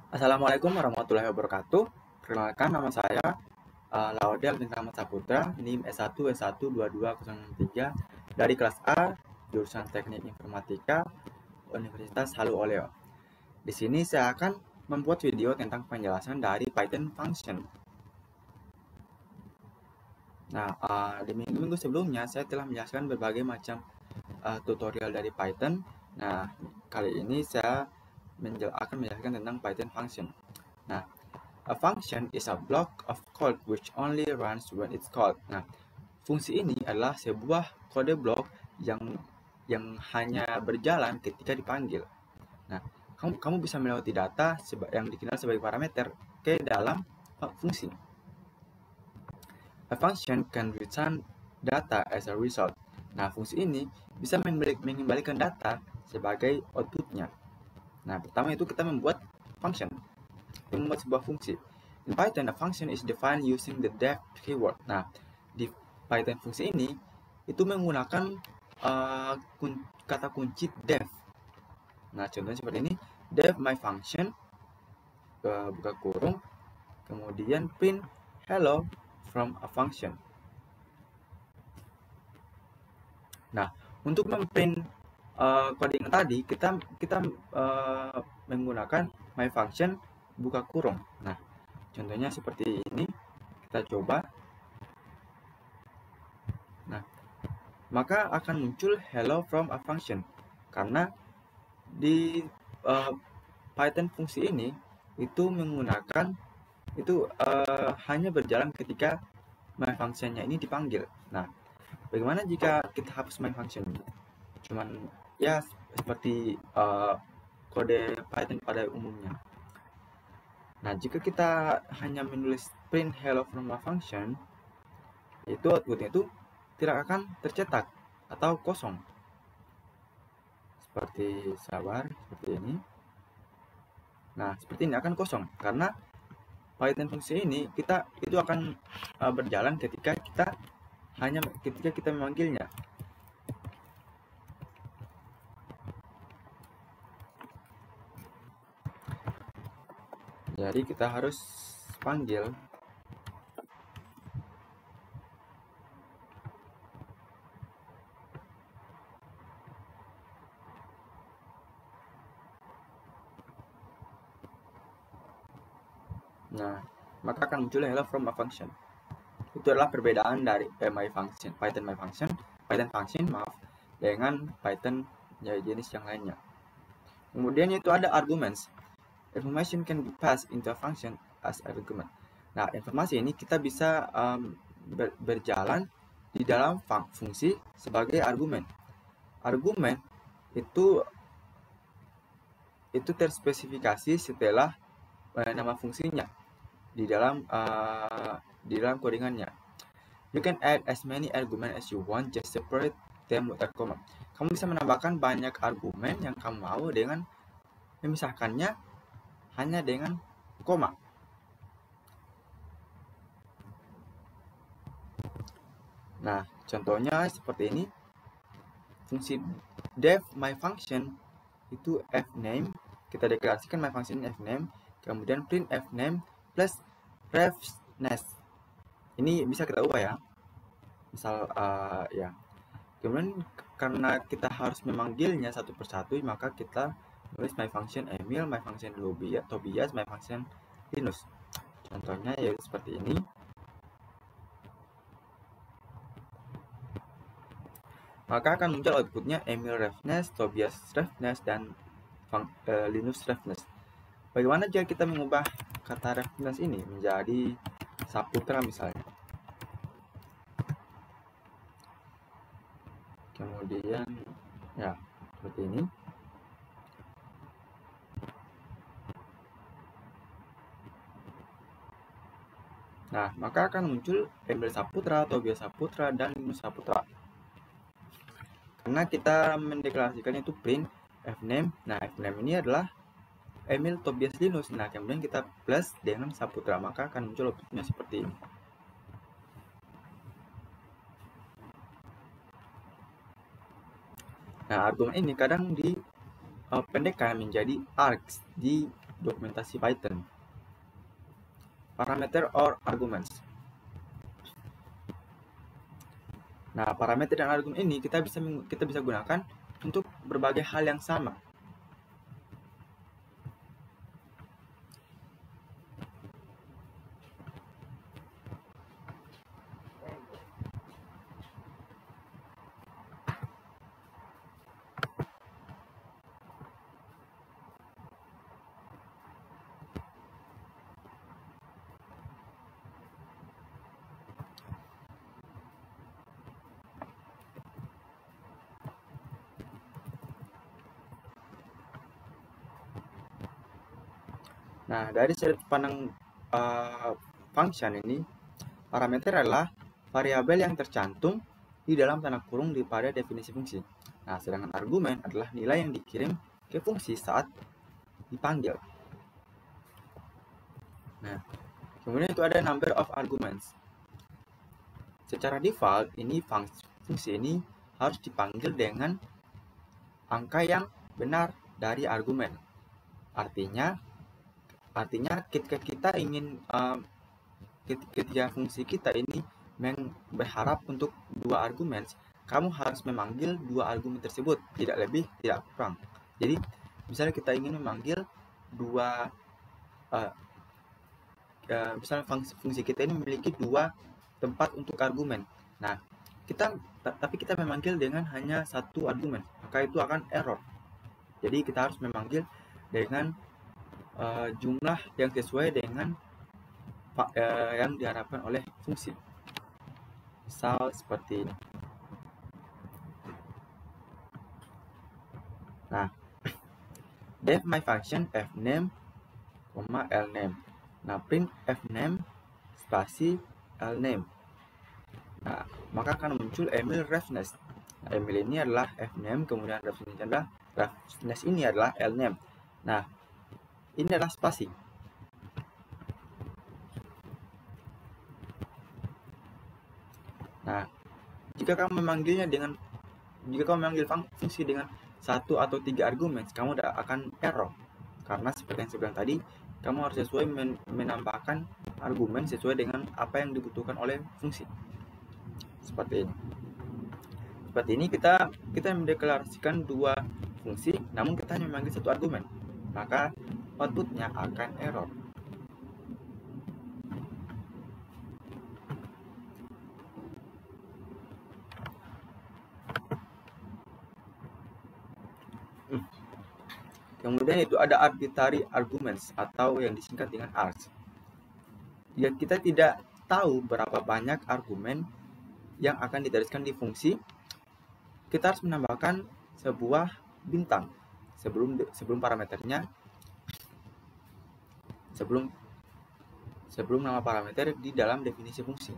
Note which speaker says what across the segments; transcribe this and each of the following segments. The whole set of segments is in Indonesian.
Speaker 1: Assalamualaikum warahmatullahi wabarakatuh. Perkenalkan nama saya Laudel Bintang Saputra, NIM S1 S12203 dari kelas A, jurusan Teknik Informatika, Universitas Halu Oleo. Di sini saya akan membuat video tentang penjelasan dari Python function. Nah, di minggu-minggu sebelumnya saya telah menjelaskan berbagai macam tutorial dari Python. Nah, kali ini saya akan menjelaskan tentang Python function. Nah, a function is a block of code which only runs when it's called. Nah, fungsi ini adalah sebuah kode blok yang hanya berjalan ketika dipanggil. Nah, kamu bisa melewati data yang dikenal sebagai parameter ke dalam fungsi. A function can return data as a result. Nah, fungsi ini bisa mengembalikan data sebagai outputnya. Nah, pertama itu kita membuat function, membuat sebuah fungsi. In Python, a function is defined using the def keyword. Nah, di Python fungsi ini itu menggunakan kata kunci def. Nah, contohnya seperti ini, def my function, buka kurung, kemudian print hello from a function. Nah, untuk memprint coding tadi kita menggunakan my function buka kurung. Nah, contohnya seperti ini, kita coba. Nah, maka akan muncul hello from a function karena di Python fungsi ini itu menggunakan hanya berjalan ketika my function-nya ini dipanggil. Nah, bagaimana jika kita hapus my function? Cuman ya seperti kode Python pada umumnya. Nah, jika kita hanya menulis print hello from a function, itu outputnya itu tidak akan tercetak atau kosong. Seperti seperti ini. Nah, seperti ini akan kosong karena Python fungsi ini itu akan berjalan ketika kita memanggilnya. Jadi kita harus panggil. Nah, maka akan muncul hello from a function. Itu adalah perbedaan dari Python function dengan Python jenis yang lainnya. Kemudian itu ada arguments. Information can be passed into a function as argument. Nah, informasi ini kita bisa berjalan di dalam fungsi sebagai argumen. Argumen itu terspesifikasi setelah nama fungsinya di dalam codingannya. You can add as many arguments as you want, just separate them with a comma. Kamu bisa menambahkan banyak argumen yang kamu mau dengan memisahkannya hanya dengan koma. Nah, contohnya seperti ini. Fungsi def my function itu fname, kita deklarasikan my function fname, kemudian print fname plus refness. Ini bisa kita ubah ya. Misal ya. Kemudian karena kita harus memanggilnya satu persatu, maka kita tulis my function Emil, my function Tobias, my function Linus. Contohnya ya seperti ini. Maka akan muncul outputnya Emil refness, Tobias refness, dan Linus refness. Bagaimana jika kita mengubah kata refness ini menjadi Saputra misalnya? Kemudian ya seperti ini. Nah, maka akan muncul Emil Saputra, Tobias Saputra, dan Linus Saputra. Karena kita mendeklarasikannya itu print fname. Nah, fname ini adalah Emil, Tobias, Linus. Nah, kemudian kita plus dengan Saputra, maka akan muncul outputnya seperti ini. Nah, argumen ini kadang dipendekkan menjadi args di dokumentasi Python. Parameter or arguments. Nah, parameter dan argumen ini kita bisa gunakan untuk berbagai hal yang sama. Nah, dari sudut pandang function ini, parameter adalah variabel yang tercantum di dalam tanda kurung pada definisi fungsi. Nah, sedangkan argumen adalah nilai yang dikirim ke fungsi saat dipanggil. Nah, kemudian itu ada number of arguments. Secara default, ini fungsi ini harus dipanggil dengan angka yang benar dari argumen. Artinya ketika kita ingin ketika fungsi kita ini berharap untuk 2 argumen, kamu harus memanggil 2 argumen tersebut, tidak lebih, tidak kurang. Jadi, misalnya kita ingin memanggil 2 misalnya fungsi kita ini memiliki 2 tempat untuk argumen. Nah, tapi kita memanggil dengan hanya 1 argumen, maka itu akan error. Jadi kita harus memanggil dengan jumlah yang sesuai dengan yang diharapkan oleh fungsi. Misal seperti ini. Nah, def my function fname, lname. Nah, print fname spasi lname. Nah, maka akan muncul Emil Refnes. Nah, Emil ini adalah fname, kemudian Refnes ini adalah lname. Nah, ini adalah spasi. Nah, jika kamu memanggil fungsi dengan 1 atau 3 argumen, kamu akan error. Karena seperti yang saya bilang tadi, kamu harus sesuai menambahkan argumen sesuai dengan apa yang dibutuhkan oleh fungsi. Seperti ini. Seperti ini kita mendeklarasikan 2 fungsi, namun kita hanya memanggil 1 argumen. Maka outputnya akan error. Kemudian itu ada arbitrary arguments atau yang disingkat dengan args. Jika kita tidak tahu berapa banyak argumen yang akan diteruskan di fungsi, kita harus menambahkan sebuah bintang sebelum parameternya, sebelum nama parameter di dalam definisi fungsi.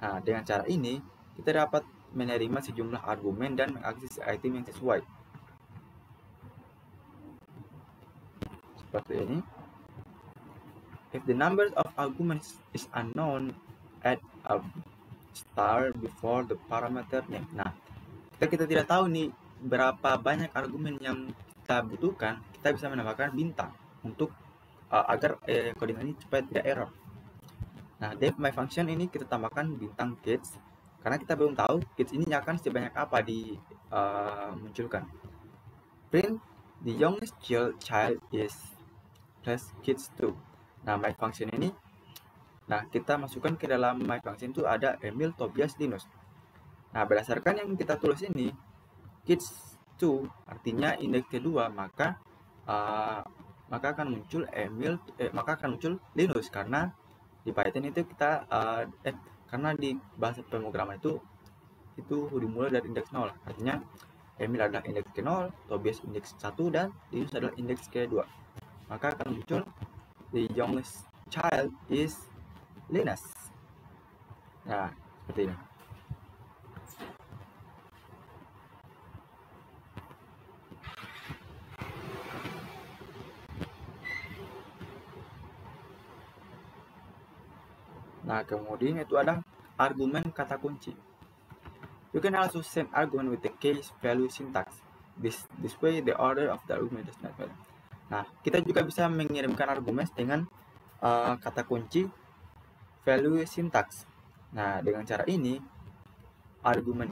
Speaker 1: Nah, dengan cara ini kita dapat menerima sejumlah argumen dan mengakses item yang sesuai. Seperti ini. If the number of arguments is unknown, add a star before the parameter name. Nah, kita tidak tahu nih berapa banyak argumen yang kita butuhkan, kita bisa menambahkan bintang untuk agar coding ini supaya tidak error. Nah, def my function ini kita tambahkan bintang kids karena kita belum tahu kids ini akan sebanyak apa dimunculkan. Print the youngest child is plus kids 2. Nah, my function ini, kita masukkan ke dalam my function itu ada Emil, Tobias, Linus. Nah, berdasarkan yang kita tulis ini, kids 2 artinya indeks kedua, maka akan muncul Linus karena di Python itu karena di bahasa pemrograman itu dimulai dari indeks 0. Artinya Emil adalah indeks ke-0, Tobias indeks 1 dan Linus adalah indeks ke-2. Maka akan muncul the youngest child is Linus. Nah, seperti ini. Nah, kemudian itu ada argumen kata kunci. You can also send argument with the case value syntax. This way the order of the argument does not matter. Nah, kita juga bisa mengirimkan argumen dengan kata kunci value syntax. Nah, dengan cara ini argumen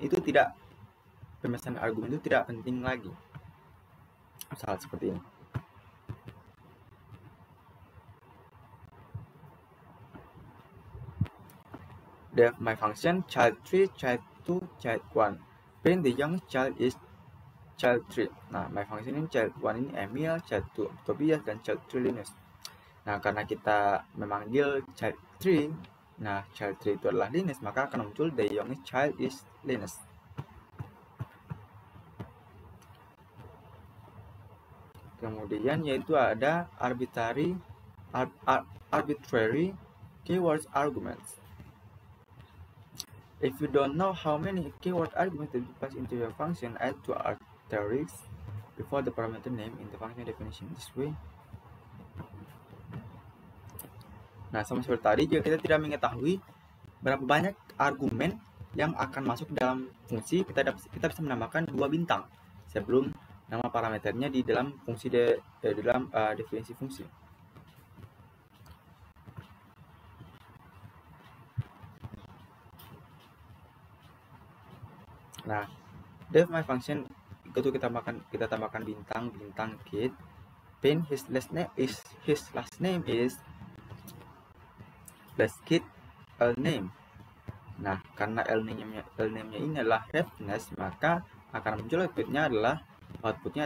Speaker 1: itu tidak pemesanan argumen itu tidak penting lagi. Misal seperti ini. Def my function child 3, child 2, child 1. Print the youngest child is child 3. Nah, my function ini child 1 ini Emil, child 2 Tobias, dan child 3 Linus. Nah, karena kita memanggil child 3, nah child 3 itu adalah Linus, maka akan muncul the youngest child is Linus. Kemudian yaitu ada arbitrary keywords arguments. If you don't know how many keyword arguments to pass into your function, add two asterisks before the parameter name in the function definition. This way. Nah, sama seperti tadi, jika kita tidak mengetahui berapa banyak argumen yang akan masuk dalam fungsi, kita bisa menambahkan 2 bintang sebelum nama parameternya di dalam fungsi definisi fungsi. Nah, def my function itu kita tambahkan bintang kid. Pin his last name is plus kid l name. Nah, karena l name-nya ini adalah reference, maka akan muncul outputnya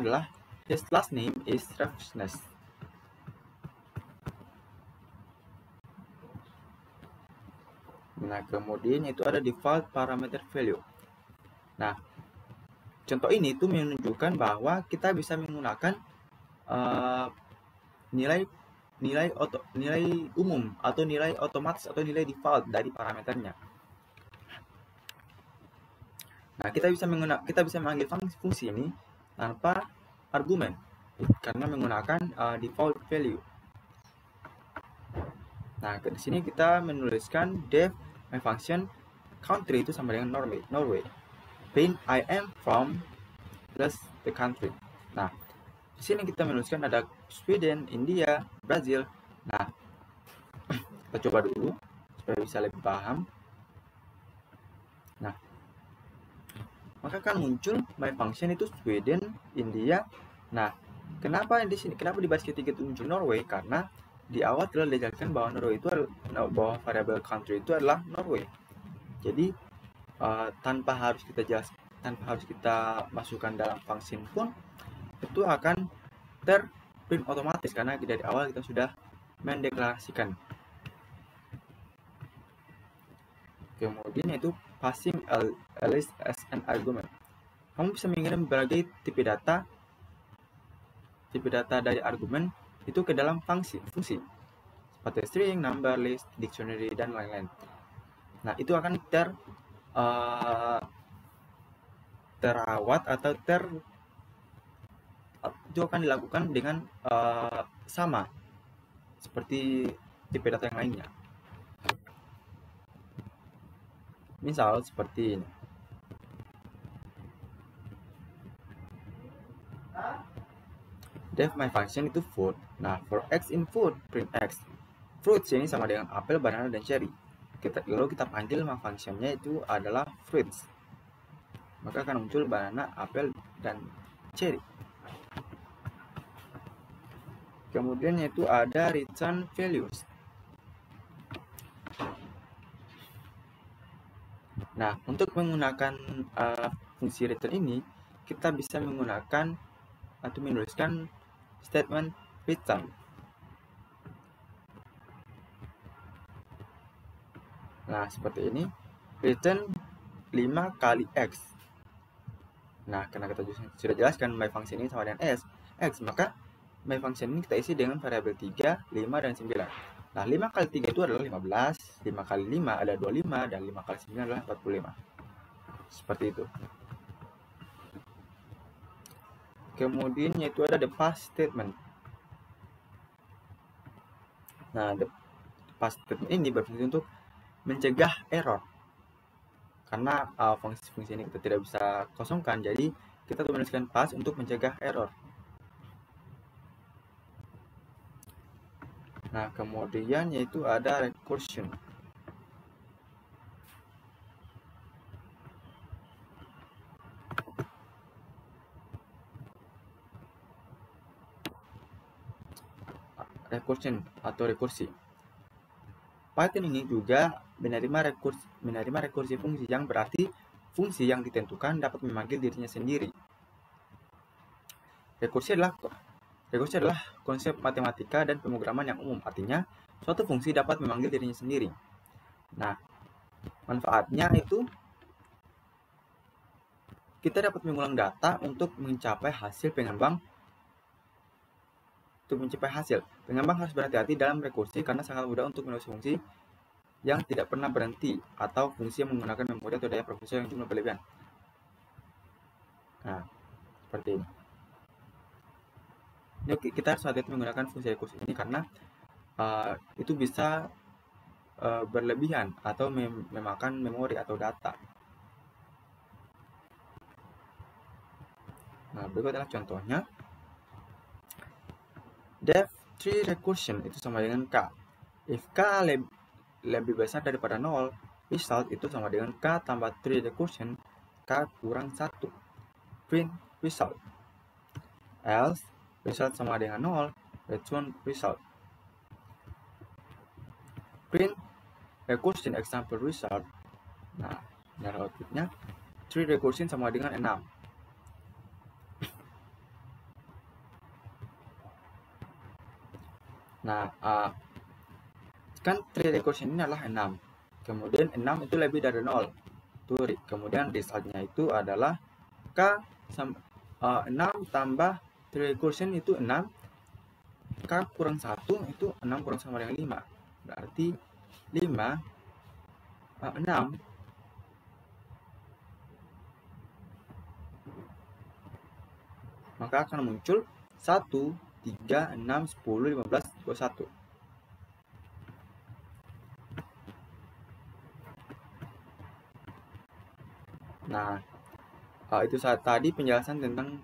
Speaker 1: adalah his last name is reference. Nah, kemudian itu ada default parameter value. Nah, contoh ini itu menunjukkan bahwa kita bisa menggunakan nilai umum atau nilai otomatis atau nilai default dari parameternya. Nah, kita bisa memanggil fungsi ini tanpa argumen karena menggunakan default value. Nah, di sini kita menuliskan def my function country itu sama dengan Norway. Print I am from plus the country. Nah, di sini kita menuliskan ada Sweden, India, Brazil. Nah, kita coba dulu supaya bisa lebih paham. Nah, maka akan muncul my function itu Sweden, India. Nah, kenapa di baris ketiga itu muncul Norway? Karena di awal telah dijelaskan bahwa bahwa variabel country itu adalah Norway. Jadi tanpa harus kita masukkan dalam function pun itu akan terprint otomatis karena dari awal kita sudah mendeklarasikan. Kemudian yaitu passing a list as an argument. Kamu bisa mengirim berbagai tipe data dari argumen itu ke dalam fungsi seperti string, number, list, dictionary, dan lain-lain. Nah, itu akan terawat atau itu akan dilakukan dengan sama seperti tipe data yang lainnya. Misal seperti ini. Def my function itu food. Nah, for x in food, print x. Fruits ini sama dengan apel, banana, dan cherry. Lalu kita panggil my functionnya itu adalah fruits. Maka akan muncul banana, apel, dan cherry. Kemudian yaitu ada return values. Nah, untuk menggunakan fungsi return ini, kita bisa menggunakan atau menuliskan statement return. Nah, seperti ini. Return 5 kali x. Nah, karena kita sudah jelaskan my function ini sama dengan x, maka my function ini kita isi dengan variabel 3, 5, dan 9. Nah, 5 kali 3 itu adalah 15, 5 kali 5 adalah 25, dan 5 kali 9 adalah 45. Seperti itu. Kemudian yaitu ada the pass statement. Nah, the pass statement ini berfungsi untuk mencegah error. Karena fungsi ini kita tidak bisa kosongkan, jadi kita menuliskan pass untuk mencegah error. Nah, kemudian yaitu ada recursion. Recursion atau rekursi. Python ini juga menerima rekursi fungsi, yang berarti fungsi yang ditentukan dapat memanggil dirinya sendiri. Rekursi adalah konsep matematika dan pemrograman yang umum, artinya suatu fungsi dapat memanggil dirinya sendiri. Nah, manfaatnya itu kita dapat mengulang data untuk mencapai hasil pengembang. Pengembang harus berhati-hati dalam rekursi karena sangat mudah untuk menulis fungsi yang tidak pernah berhenti atau fungsi yang menggunakan memori atau daya prosesor yang jumlah berlebihan. Nah, seperti ini. Kita harus hati-hati menggunakan fungsi rekursi ini karena itu bisa berlebihan atau memakan memori atau data. Nah, berikut adalah contohnya. Depth 3 recursion itu sama dengan K. If K lebih besar daripada 0, result itu sama dengan K tambah 3 recursion, K kurang 1. Print result. Else, result sama dengan 0, return result. Print recursion example result. Nah, dari outputnya 3 recursion sama dengan 6. Nah, kan 3 recursion ini adalah 6. Kemudian 6 itu lebih dari 0. Kemudian resultnya itu adalah K 6 tambah 3 recursion itu 6. K kurang 1 itu 6 kurang sama dengan 5. Berarti 5, 6. Maka akan muncul 1, 3, 6, 10, 15, 21. Nah, itu saat tadi penjelasan tentang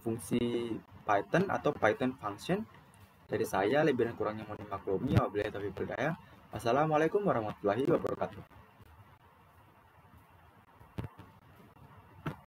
Speaker 1: fungsi Python atau Python function dari saya. Lebih dan kurangnya mohon dimaklumi. Wabillahi taufiq wal hidayah. Wassalamualaikum warahmatullahi wabarakatuh.